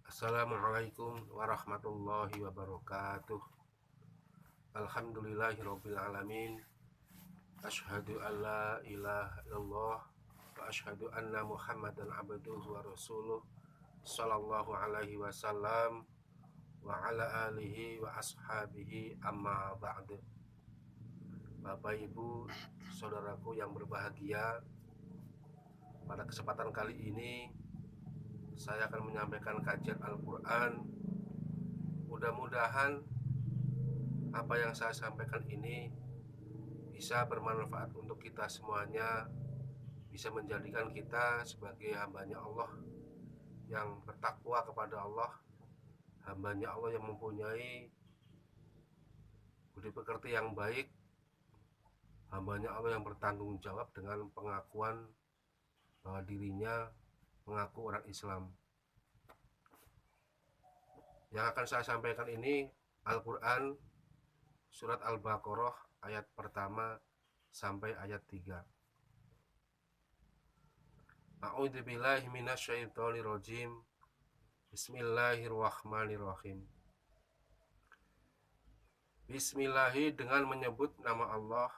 Assalamualaikum warahmatullahi wabarakatuh. Alhamdulillahirabbil alamin. Asyhadu an la ilaha illallah wa asyhadu anna Muhammadan abduhu wa rasuluh sallallahu alaihi wasallam wa ala alihi wa ashabihi amma ba'd. Bapak Ibu, saudaraku yang berbahagia, pada kesempatan kali ini saya akan menyampaikan kajian Al-Qur'an. Mudah-mudahan apa yang saya sampaikan ini bisa bermanfaat untuk kita semuanya, bisa menjadikan kita sebagai hambanya Allah yang bertakwa kepada Allah, hambanya Allah yang mempunyai budi pekerti yang baik, hambanya Allah yang bertanggung jawab dengan pengakuan bahwa dirinya mengaku orang Islam. Yang akan saya sampaikan ini Al-Quran surat Al-Baqarah ayat pertama sampai ayat 3. A'udzubillahi minasyaitonirrajim. Bismillahirrahmanirrahim. Bismillahi dengan menyebut nama Allah,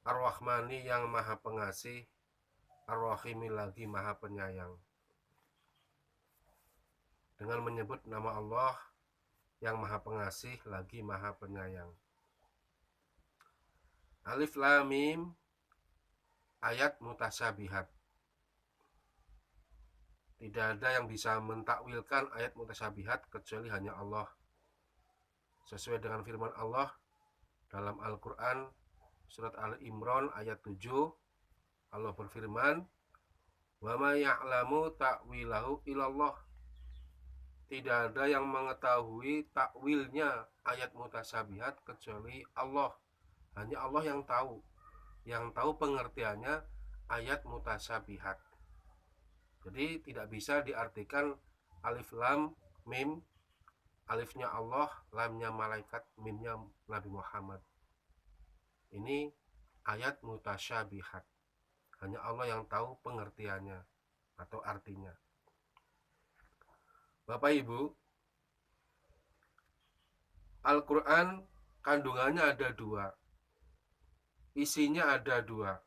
Ar-Rahmani yang maha pengasih, Ar-Rahimi lagi maha penyayang. Dengan menyebut nama Allah yang maha pengasih lagi maha penyayang. Alif Lam Mim, ayat mutasyabihat. Tidak ada yang bisa mentakwilkan ayat mutasyabihat kecuali hanya Allah. Sesuai dengan firman Allah dalam Al-Quran surat Al-Imran ayat 7, Allah berfirman, "Wa ma ya'lamu ta'wilahu illallah." Tidak ada yang mengetahui takwilnya ayat mutasyabihat kecuali Allah. Hanya Allah yang tahu pengertiannya ayat mutasyabihat. Jadi tidak bisa diartikan alif lam mim, alifnya Allah, lamnya malaikat, mimnya Nabi Muhammad. Ini ayat mutasyabihat. Hanya Allah yang tahu pengertiannya atau artinya. Bapak Ibu, Al-Quran kandungannya ada dua, isinya ada dua,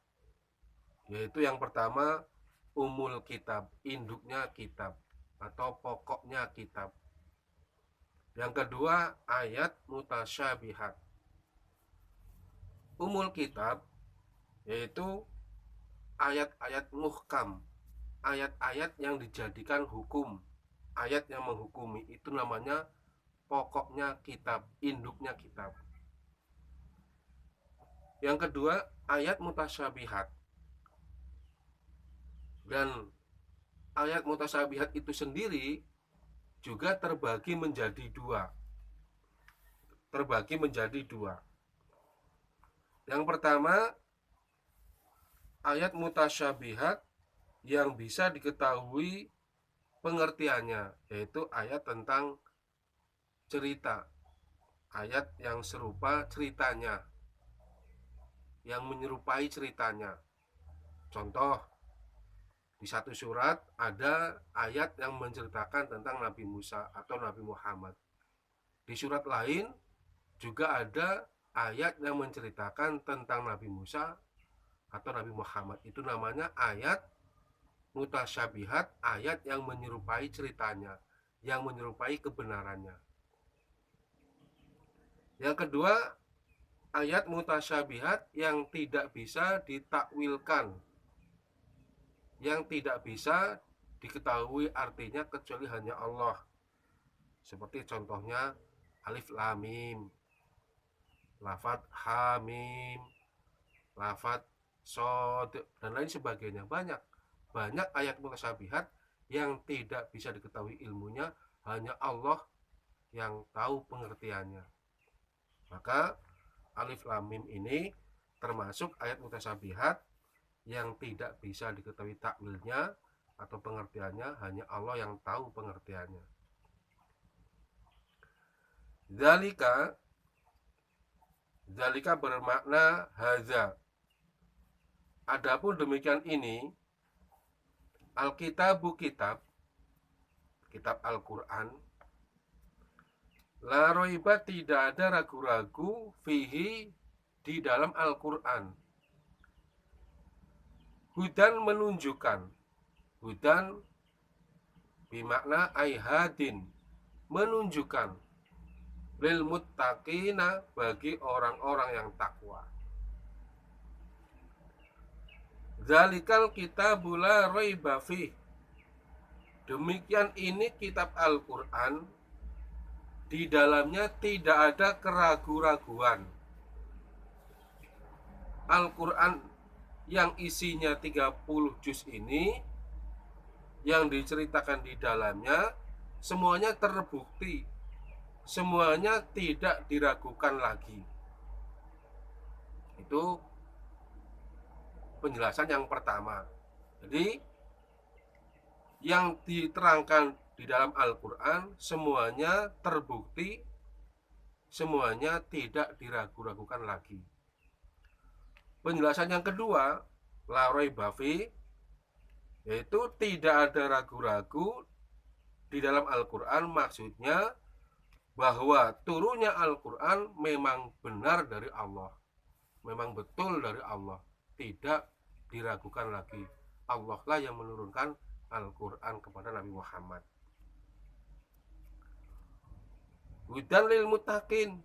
yaitu yang pertama umul kitab, induknya kitab atau pokoknya kitab. Yang kedua ayat mutasyabihat. Umul kitab yaitu ayat-ayat muhkam, ayat-ayat yang dijadikan hukum, ayat yang menghukumi, itu namanya pokoknya kitab, induknya kitab. Yang kedua ayat mutasyabihat. Dan ayat mutasyabihat itu sendiri juga terbagi menjadi dua. Yang pertama ayat mutasyabihat yang bisa diketahui pengertiannya, yaitu ayat tentang cerita, ayat yang serupa ceritanya, yang menyerupai ceritanya. Contoh, di satu surat ada ayat yang menceritakan tentang Nabi Musa atau Nabi Muhammad. Di surat lain juga ada ayat yang menceritakan tentang Nabi Musa atau Nabi Muhammad. Itu namanya ayat mutasyabihat, ayat yang menyerupai ceritanya, yang menyerupai kebenarannya. Yang kedua, ayat mutasyabihat yang tidak bisa ditakwilkan, yang tidak bisa diketahui artinya kecuali hanya Allah. Seperti contohnya alif lam mim, lafadz ha mim, lafadz shod, dan lain sebagainya. Banyak ayat mutasyabihat yang tidak bisa diketahui ilmunya, hanya Allah yang tahu pengertiannya. Maka alif lam mim ini termasuk ayat mutasyabihat yang tidak bisa diketahui takwilnya atau pengertiannya, hanya Allah yang tahu pengertiannya. Zalika bermakna haza. Adapun demikian ini, Alkitabu kitab, kitab Al-Quran, la roiba, tidak ada ragu-ragu, fihi, di dalam Al-Quran. Hudan, menunjukkan. Hudan bimakna aihadin, menunjukkan, lil muttaqina, bagi orang-orang yang takwa. Zalikal kitabu la raiba fih, demikian ini kitab Al-Quran, di dalamnya tidak ada keraguan-raguan. Al-Quran yang isinya 30 juz ini, yang diceritakan di dalamnya, semuanya terbukti, semuanya tidak diragukan lagi. Itu penjelasan yang pertama. Jadi yang diterangkan di dalam Al-Quran semuanya terbukti, semuanya tidak diragu-ragukan lagi. Penjelasan yang kedua, la raiba fi, yaitu tidak ada ragu-ragu di dalam Al-Quran, maksudnya bahwa turunnya Al-Quran memang benar dari Allah, memang betul dari Allah, tidak diragukan lagi. Allah lah yang menurunkan Al-Quran kepada Nabi Muhammad. Hudan lil muttaqin,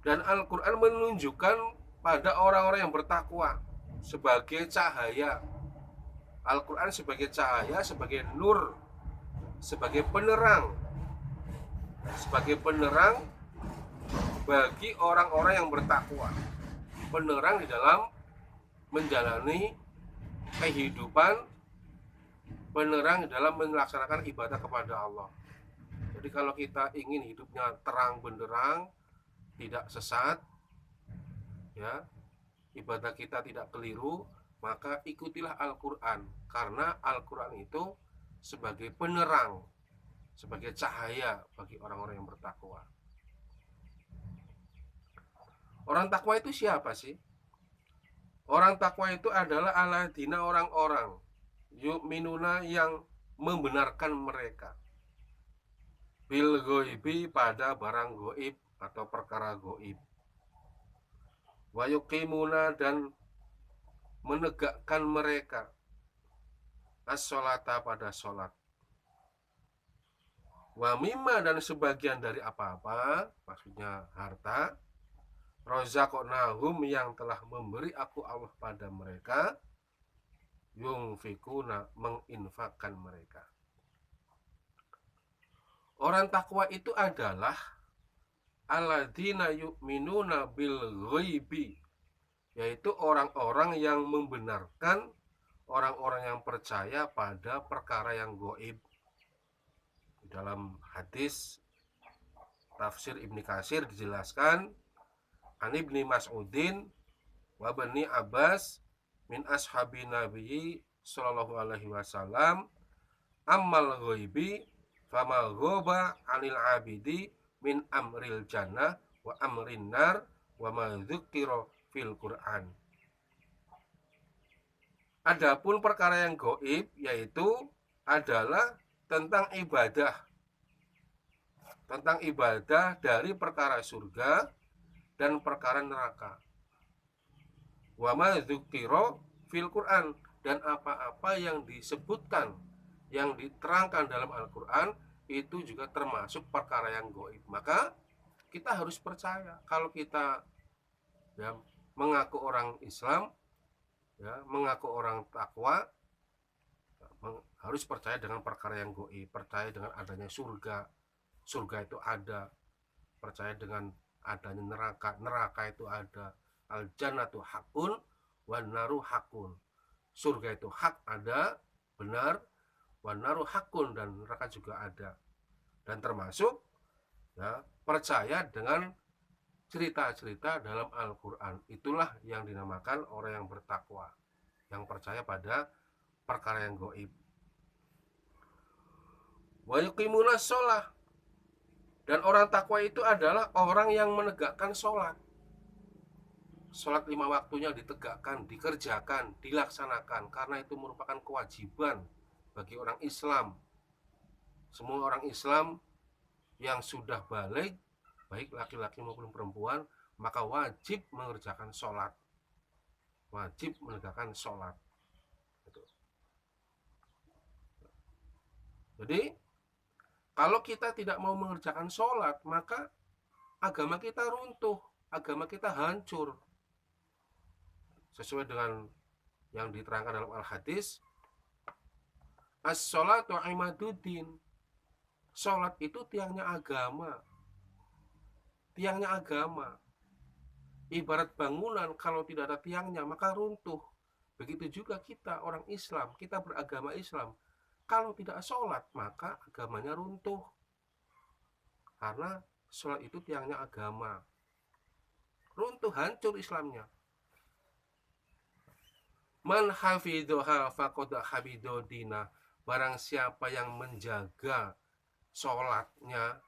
dan Al-Quran menunjukkan pada orang-orang yang bertakwa sebagai cahaya. Al-Quran sebagai cahaya, sebagai nur, sebagai penerang bagi orang-orang yang bertakwa, penerang di dalam menjalani kehidupan, penerang di dalam melaksanakan ibadah kepada Allah. Jadi kalau kita ingin hidupnya terang benderang, tidak sesat, ya, ibadah kita tidak keliru, maka ikutilah Al-Quran, karena Al-Quran itu sebagai penerang, sebagai cahaya bagi orang-orang yang bertakwa. Orang takwa itu siapa sih? Orang takwa itu adalah aladina, orang-orang yu'minuna, yang membenarkan mereka, bil ghoibi, pada barang goib atau perkara goib, wa yuqimuna, dan menegakkan mereka, as-sholata, pada sholat, wa mimma, dan sebagian dari apa-apa, maksudnya harta, rozaqnahum, yang telah memberi aku Allah pada mereka, yungfikuna, menginfakkan mereka. Orang takwa itu adalah alladzina yu'minuna bil ghaibi, yaitu orang-orang yang membenarkan, orang-orang yang percaya pada perkara yang gaib. Dalam hadis tafsir Ibnu Katsir dijelaskan, an Ibni Mas'udin wa Bani Abbas min ashabi Nabi sallallahu alaihi wasallam, ammal ghaibi fama ghaba anil abidi min amril jannah wa amrin nar wa ma dzukira fil Quran. Adapun perkara yang gaib, yaitu adalah tentang ibadah dari perkara surga dan perkara neraka. Wa ma dzukira fil Quran, dan apa-apa yang disebutkan, yang diterangkan dalam Al-Quran, itu juga termasuk perkara yang gaib. Maka kita harus percaya. Kalau kita, ya, mengaku orang Islam, ya, mengaku orang takwa, harus percaya dengan perkara yang gaib, percaya dengan adanya surga, surga itu ada, percaya dengan adanya neraka, neraka itu ada, al jannatu hakun wan naru hakun, surga itu hak, ada, benar, wan naru hakun, dan neraka juga ada. Dan termasuk, ya, percaya dengan cerita-cerita dalam Al-Quran. Itulah yang dinamakan orang yang bertakwa, yang percaya pada perkara yang gaib. Wa yuqimuna sholah, dan orang takwa itu adalah orang yang menegakkan sholat. Sholat 5 waktunya ditegakkan, dikerjakan, dilaksanakan, karena itu merupakan kewajiban bagi orang Islam. Semua orang Islam yang sudah balik, baik laki-laki maupun perempuan, maka wajib mengerjakan sholat, wajib menegakkan sholat. Jadi kalau kita tidak mau mengerjakan sholat, maka agama kita runtuh, agama kita hancur. Sesuai dengan yang diterangkan dalam al-hadis, as-sholatu imaduddin. Sholat itu tiangnya agama. Tiangnya agama. Ibarat bangunan, kalau tidak ada tiangnya maka runtuh. Begitu juga kita orang Islam, kita beragama Islam. Kalau tidak sholat maka agamanya runtuh. Karena sholat itu tiangnya agama. Runtuh, hancur Islamnya. Man hafidhoha faqad hafidho dinah. Barang siapa yang menjaga sholatnya,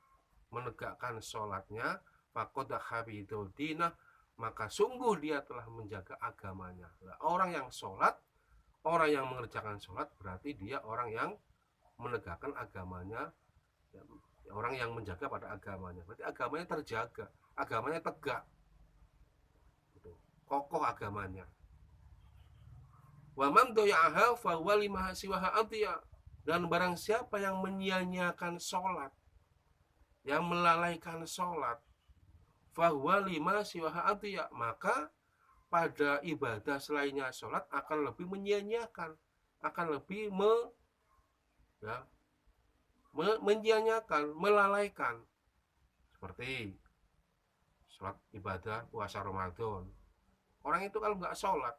menegakkan sholatnya, faqad hafidho dinah, maka sungguh dia telah menjaga agamanya. Nah, orang yang sholat, orang yang mengerjakan sholat, berarti dia orang yang menegakkan agamanya, orang yang menjaga pada agamanya. Berarti agamanya terjaga, agamanya tegak, kokoh agamanya. Wa man doya'aha fa huwa lima siwaha atiya. Dan barang siapa yang menyia-nyiakan sholat, yang melalaikan sholat, fa huwa lima siwaha atiya, maka pada ibadah selainnya sholat akan lebih menyia-nyiakan, akan lebih menyia-nyiakan, melalaikan. Seperti sholat ibadah puasa Ramadan. Orang itu kalau nggak sholat,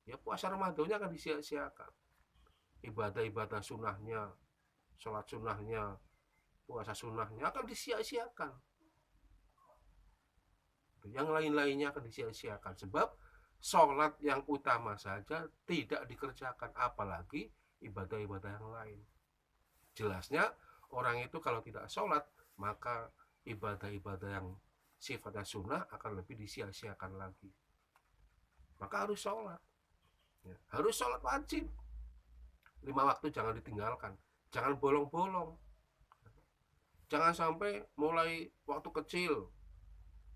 ya puasa Ramadannya akan disia-siakan. Ibadah-ibadah sunnahnya, sholat sunnahnya, puasa sunnahnya akan disia-siakan. Yang lain-lainnya akan disia-siakan. Sebab sholat yang utama saja tidak dikerjakan, apalagi ibadah-ibadah yang lain. Jelasnya orang itu kalau tidak sholat, maka ibadah-ibadah yang sifatnya sunnah akan lebih disia-siakan lagi. Maka harus sholat, ya, harus sholat wajib. 5 waktu jangan ditinggalkan, jangan bolong-bolong. Jangan sampai mulai waktu kecil,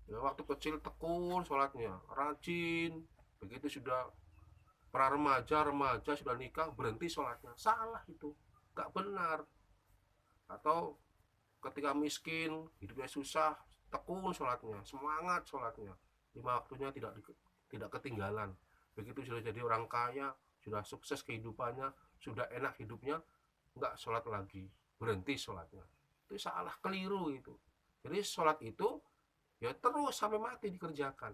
ya, waktu kecil tekun sholatnya, rajin. Begitu sudah pra remaja sudah nikah, berhenti sholatnya. Salah itu, gak benar. Atau ketika miskin, hidupnya susah, tekun sholatnya, semangat sholatnya, 5 waktunya tidak ketinggalan. Begitu sudah jadi orang kaya, sudah sukses kehidupannya, sudah enak hidupnya, nggak sholat lagi, berhenti sholatnya. Itu salah, keliru itu. Jadi sholat itu ya terus sampai mati dikerjakan.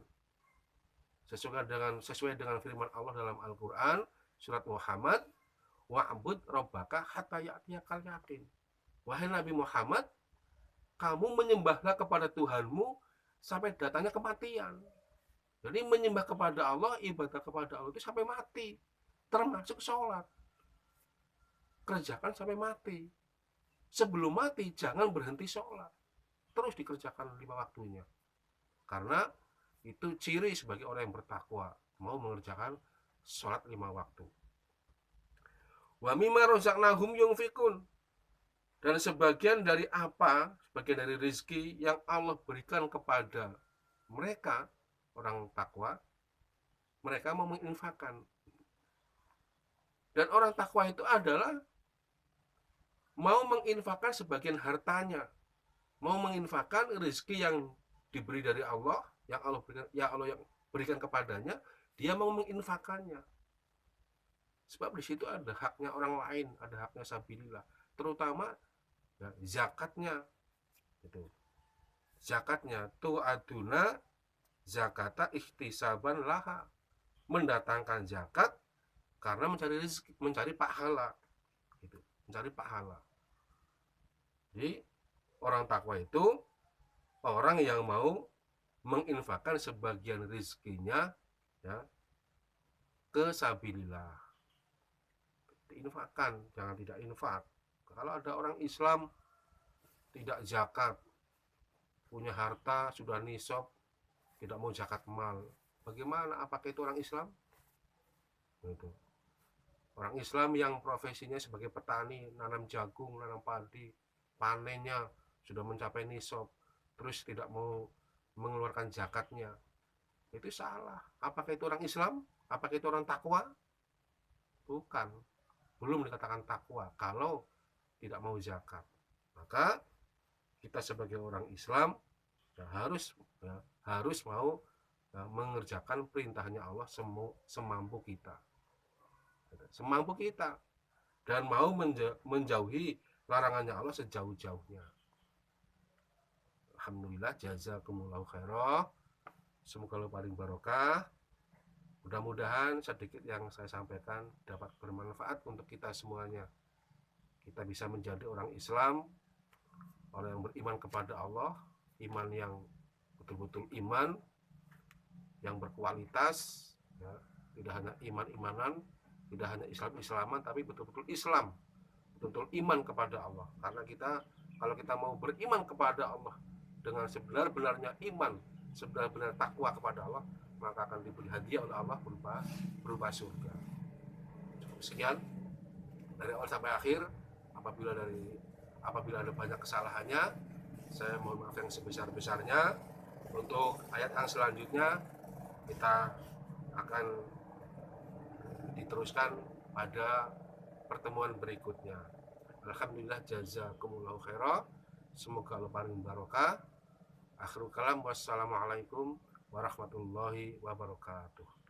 Sesuai dengan firman Allah dalam Al-Quran, surat Muhammad, wa'bud rabbaka hatta ya'tiyakal yaqin. Wahai Nabi Muhammad, kamu menyembahlah kepada Tuhanmu sampai datangnya kematian. Jadi menyembah kepada Allah, ibadah kepada Allah itu sampai mati, termasuk sholat. Kerjakan sampai mati. Sebelum mati jangan berhenti sholat, terus dikerjakan 5 waktunya. Karena itu ciri sebagai orang yang bertakwa, mau mengerjakan sholat 5 waktu. Wa mimma razaqnahum yunfikun. Dan sebagian dari rezeki yang Allah berikan kepada mereka, orang takwa, mereka mau menginfakkan. Dan orang takwa itu adalah mau menginfakkan sebagian hartanya, mau menginfakkan rezeki yang diberi dari Allah, yang Allah berikan kepadanya, dia mau menginfakkannya. Sebab di situ ada haknya orang lain, ada haknya sabilillah, terutama ya, zakatnya. Itu zakatnya tu aduna zakata ikhtisaban laha, mendatangkan zakat karena mencari rezeki, mencari pahala, gitu, mencari pahala. Jadi orang takwa itu orang yang mau menginfakkan sebagian rezekinya, ya, ke sabilillah. Diinfakkan, jangan tidak infak. Kalau ada orang Islam tidak zakat, punya harta sudah nisab, tidak mau zakat mal, bagaimana? Apakah itu orang Islam? Itu orang Islam yang profesinya sebagai petani, nanam jagung, nanam padi, panennya sudah mencapai nisab, terus tidak mau mengeluarkan zakatnya, itu salah. Apakah itu orang Islam? Apakah itu orang takwa? Bukan, belum dikatakan takwa kalau tidak mau zakat. Maka kita sebagai orang Islam ya harus mau mengerjakan perintahnya Allah semampu kita, dan mau menjauhi larangannya Allah sejauh-jauhnya. Alhamdulillah, jazakumullahu khairah. Semoga Allah paling barokah. Mudah-mudahan sedikit yang saya sampaikan dapat bermanfaat untuk kita semuanya. Kita bisa menjadi orang Islam, orang yang beriman kepada Allah, iman yang betul-betul iman, yang berkualitas, ya. Tidak hanya iman-imanan, tidak hanya Islam-islaman, tapi betul-betul Islam, betul-betul iman kepada Allah. Karena kalau kita mau beriman kepada Allah dengan sebenar-benarnya iman, sebenar-benar takwa kepada Allah, maka akan diberi hadiah oleh Allah berupa surga. Cukup sekian dari awal sampai akhir. Apabila ada banyak kesalahannya, saya mohon maaf yang sebesar-besarnya. Untuk ayat yang selanjutnya kita akan diteruskan pada pertemuan berikutnya. Alhamdulillah, jazakumullahu khairah. Semoga Allah paling barokah. Akhirul kalam, wassalamualaikum warahmatullahi wabarakatuh.